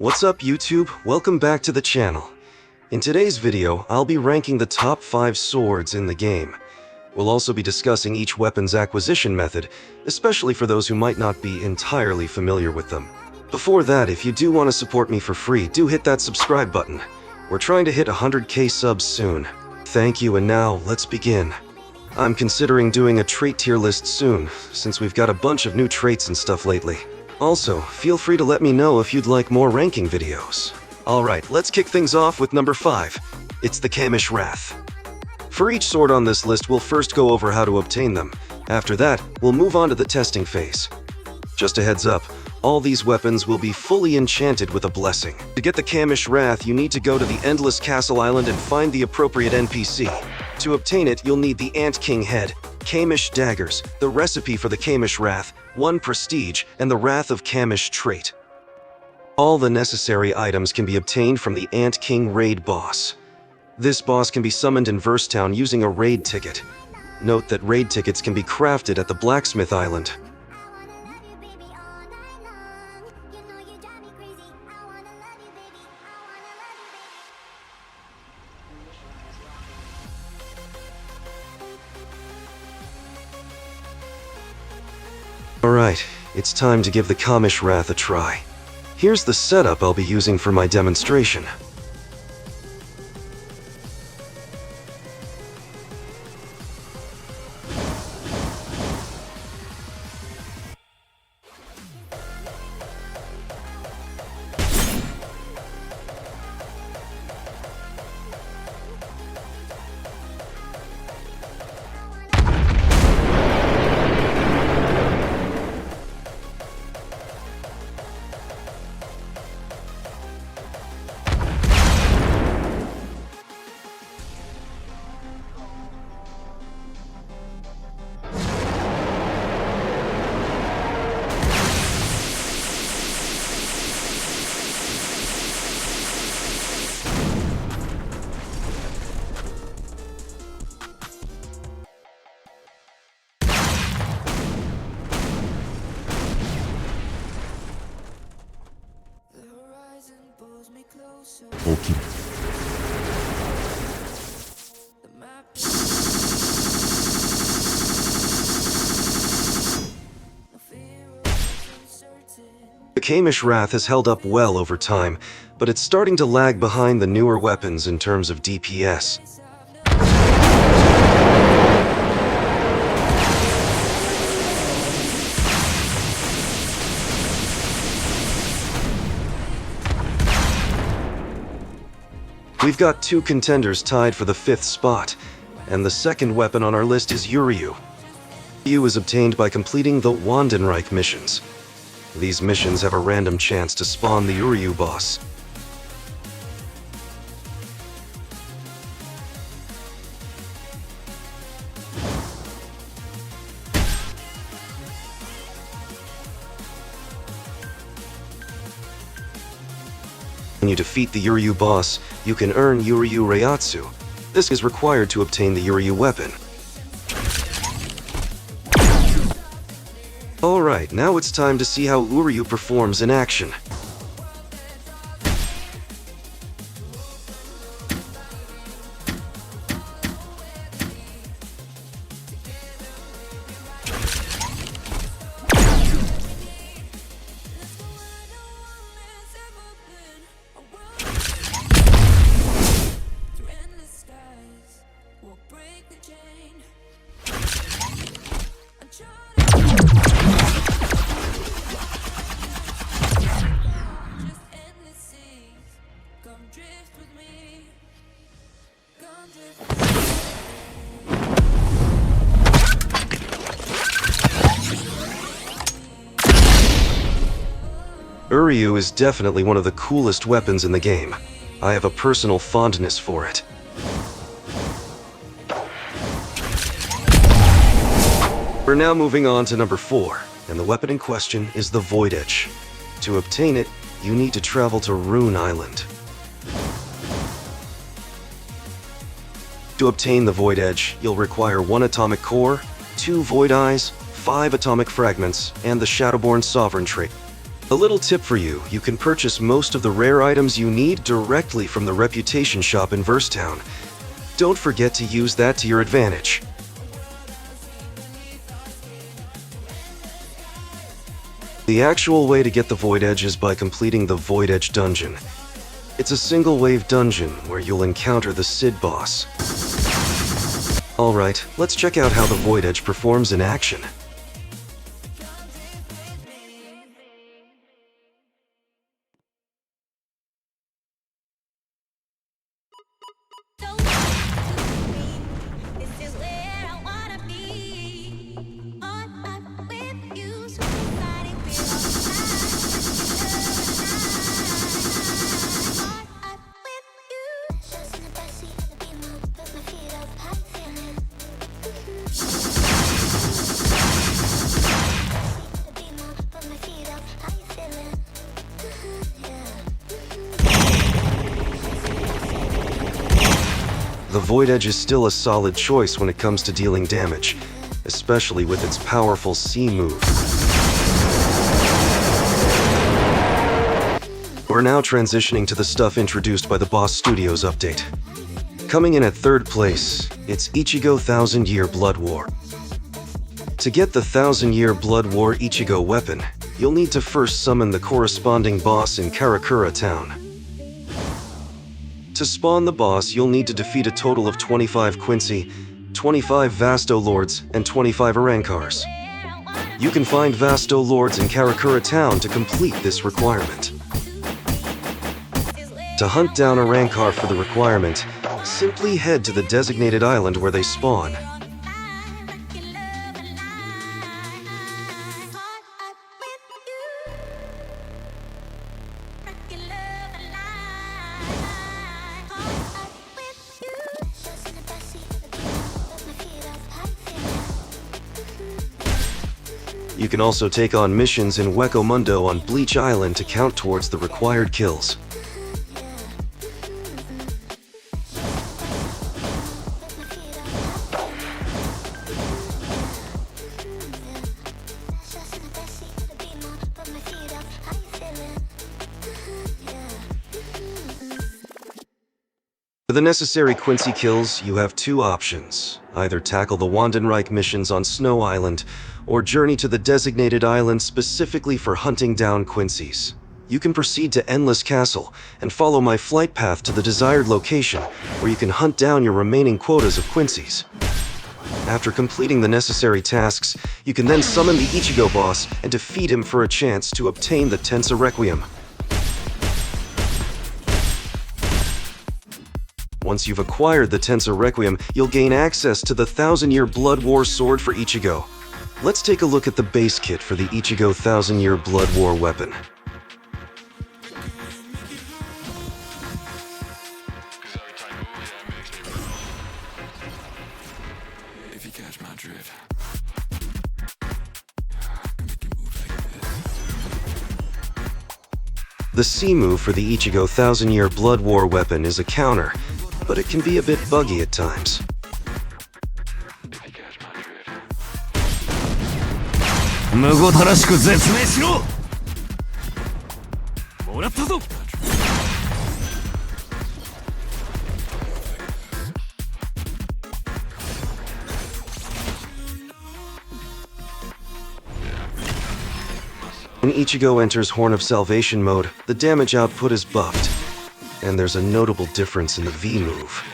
What's up YouTube? Welcome back to the channel. In today's video, I'll be ranking the top 5 swords in the game. We'll also be discussing each weapon's acquisition method, especially for those who might not be entirely familiar with them. Before that, if you do want to support me for free, do hit that subscribe button. We're trying to hit 100k subs soon. Thank you, and now let's begin. I'm considering doing a trait tier list soon, since we've got a bunch of new traits and stuff lately. Also, feel free to let me know if you'd like more ranking videos. Alright, let's kick things off with number 5. It's the Kamish Wrath. For each sword on this list, we'll first go over how to obtain them. After that, we'll move on to the testing phase. Just a heads up, all these weapons will be fully enchanted with a blessing. To get the Kamish Wrath, you need to go to the Endless Castle Island and find the appropriate NPC. To obtain it, you'll need the Ant King Head, Kamish Daggers, the recipe for the Kamish Wrath, 1 Prestige, and the Wrath of Kamish trait. All the necessary items can be obtained from the Ant King Raid boss. This boss can be summoned in Verstown using a raid ticket. Note that raid tickets can be crafted at the Blacksmith Island. Alright, it's time to give the Kamish Wrath a try. Here's the setup I'll be using for my demonstration. The Kamish Wrath has held up well over time, but it's starting to lag behind the newer weapons in terms of DPS. We've got 2 contenders tied for the 5th spot, and the second weapon on our list is Yuryu. Yuryu is obtained by completing the Wandenreich missions. These missions have a random chance to spawn the Yuryu boss. When you defeat the Yuryu boss, you can earn Yuryu Reiatsu. This is required to obtain the Yuryu weapon. Alright, now it's time to see how Yuryu performs in action. Yuryu is definitely one of the coolest weapons in the game. I have a personal fondness for it. We're now moving on to number 4, and the weapon in question is the Void Edge. To obtain it, you need to travel to Rune Island. To obtain the Void Edge, you'll require 1 atomic core, 2 Void Eyes, 5 atomic fragments, and the Shadowborn Sovereign trait. A little tip for you, you can purchase most of the rare items you need directly from the Reputation shop in Verstown. Don't forget to use that to your advantage. The actual way to get the Void Edge is by completing the Void Edge dungeon. It's a single wave dungeon where you'll encounter the Sid boss. Alright, let's check out how the Void Edge performs in action. The Void Edge is still a solid choice when it comes to dealing damage, especially with its powerful C move. We're now transitioning to the stuff introduced by the Boss Studios update. Coming in at third place, it's Ichigo 1000 Year Blood War. To get the 1000 Year Blood War Ichigo weapon, you'll need to first summon the corresponding boss in Karakura Town. To spawn the boss, you'll need to defeat a total of 25 Quincy, 25 Vasto Lords, and 25 Arankars. You can find Vasto Lords in Karakura Town to complete this requirement. To hunt down a Arankar for the requirement, simply head to the designated island where they spawn. You can also take on missions in Hueco Mundo on Bleach Island to count towards the required kills. For the necessary Quincy kills, you have two options. Either tackle the Wandenreich missions on Snow Island, or journey to the designated island specifically for hunting down Quincy's. You can proceed to Endless Castle and follow my flight path to the desired location, where you can hunt down your remaining quotas of Quincy's. After completing the necessary tasks, you can then summon the Ichigo boss and defeat him for a chance to obtain the Tensa Requiem. Once you've acquired the Tensa Requiem, you'll gain access to the 1000 Year Blood War sword for Ichigo. Let's take a look at the base kit for the Ichigo 1000 Year Blood War weapon. The C move for the Ichigo 1000 Year Blood War weapon is a counter, but it can be a bit buggy at times. When Ichigo enters Horn of Salvation mode, the damage output is buffed, and there's a notable difference in the V move.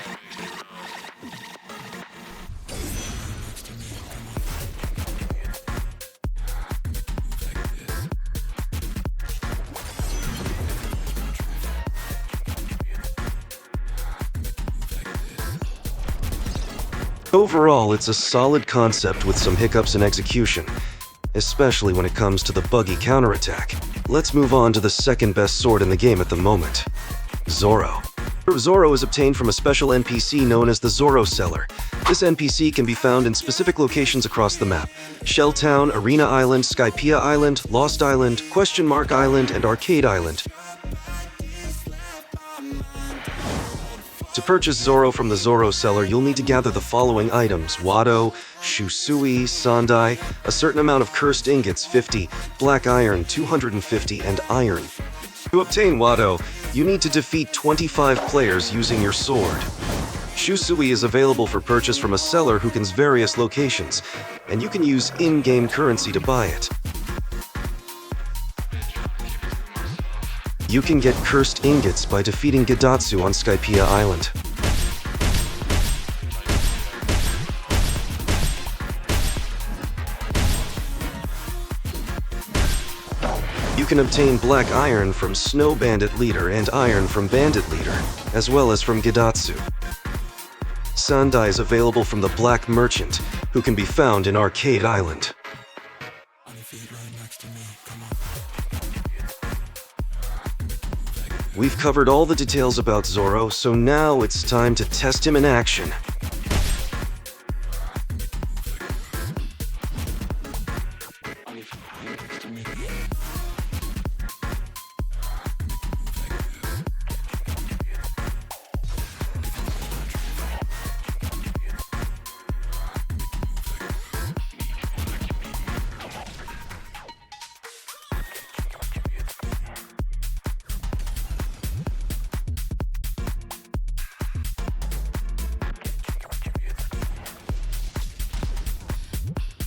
Overall, it's a solid concept with some hiccups in execution, especially when it comes to the buggy counterattack. Let's move on to the second best sword in the game at the moment, Zoro. Zoro is obtained from a special NPC known as the Zoro Seller. This NPC can be found in specific locations across the map: Shell Town, Arena Island, Skypiea Island, Lost Island, Question Mark Island, and Arcade Island. To purchase Zoro from the Zoro seller, you'll need to gather the following items: Wado, Shusui, Sandai, a certain amount of cursed ingots 50, black iron 250, and iron. To obtain Wado, you need to defeat 25 players using your sword. Shusui is available for purchase from a seller who can various locations, and you can use in-game currency to buy it. You can get cursed ingots by defeating Gidatsu on Skypiea Island. You can obtain black iron from Snow Bandit Leader and iron from Bandit Leader, as well as from Gidatsu. Sandai is available from the Black Merchant, who can be found in Arcade Island. We've covered all the details about Zoro, so now it's time to test him in action.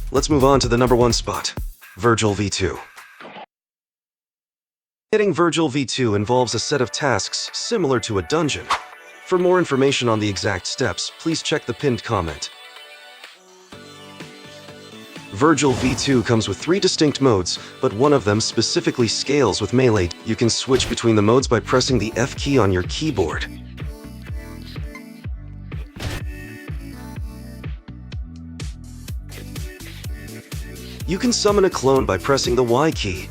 Let's move on to the number 1 spot, Vergil V2. Getting Vergil V2 involves a set of tasks similar to a dungeon. For more information on the exact steps, please check the pinned comment. Vergil V2 comes with 3 distinct modes, but one of them specifically scales with melee. You can switch between the modes by pressing the F key on your keyboard. You can summon a clone by pressing the Y key.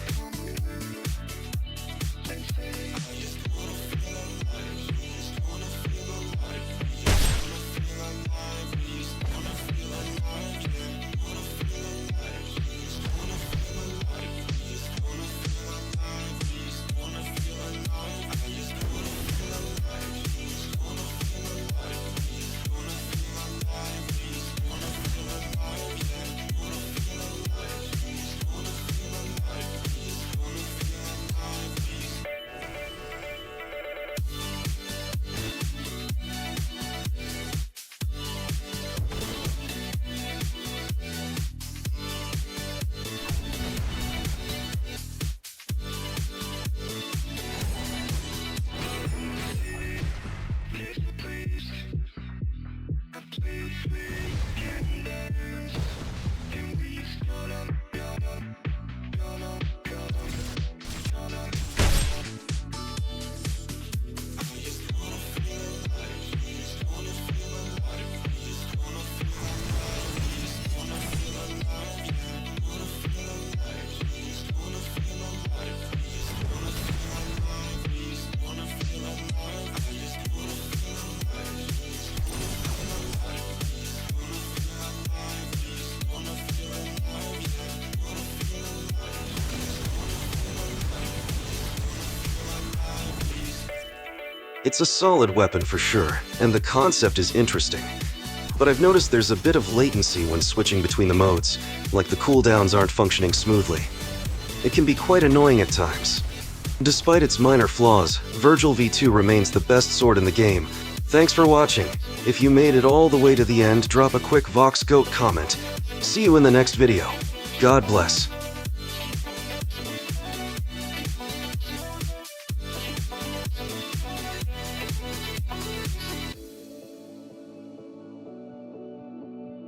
It's a solid weapon for sure, and the concept is interesting. But I've noticed there's a bit of latency when switching between the modes, like the cooldowns aren't functioning smoothly. It can be quite annoying at times. Despite its minor flaws, Vergil V2 remains the best sword in the game. Thanks for watching. If you made it all the way to the end, drop a quick Vox Goat comment. See you in the next video. God bless.